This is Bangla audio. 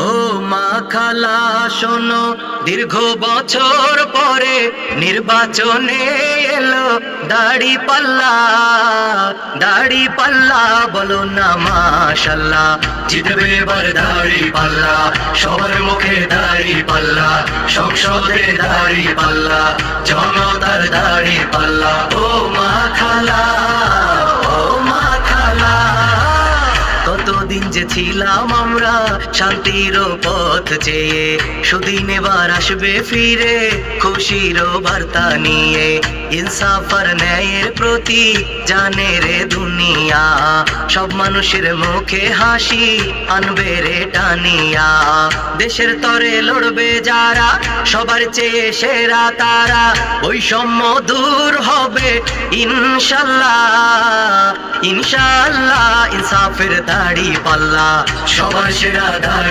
ও মা খালা শোনো, দীর্ঘ বছর পরে নির্বাচনে এলো দাড়ি পাল্লা। দাড়ি পাল্লা বলো না মাশাল্লাহ, জিতবে এবার দাড়ি পাল্লা। সবার মুখে দাড়ি পাল্লা, সংসদে দাড়ি পাল্লা, জনতার দাড়ি পাল্লা। ও মা খালা, ও মা খালা, কতদিন যে ছিলাম আমরা শান্তির পথ চেয়ে, সুদিন এবার আসবে ফিরে খুশির বার্তা নিয়ে। ইনসাফ আর ন্যায়ের প্রতি জানে রে দুনিয়া, সব মানুষের মুখে হাসি আনবে রে টানিয়া। দেশের তরে লড়বে যারা, সবার চেয়ে সেরা তারা, বৈষম্য দূর হবে ইনশাল্লাহ। ইনশাল্লাহ ইনসাফের দাড়ি পাল্লা, সবার সেরা দাড়ি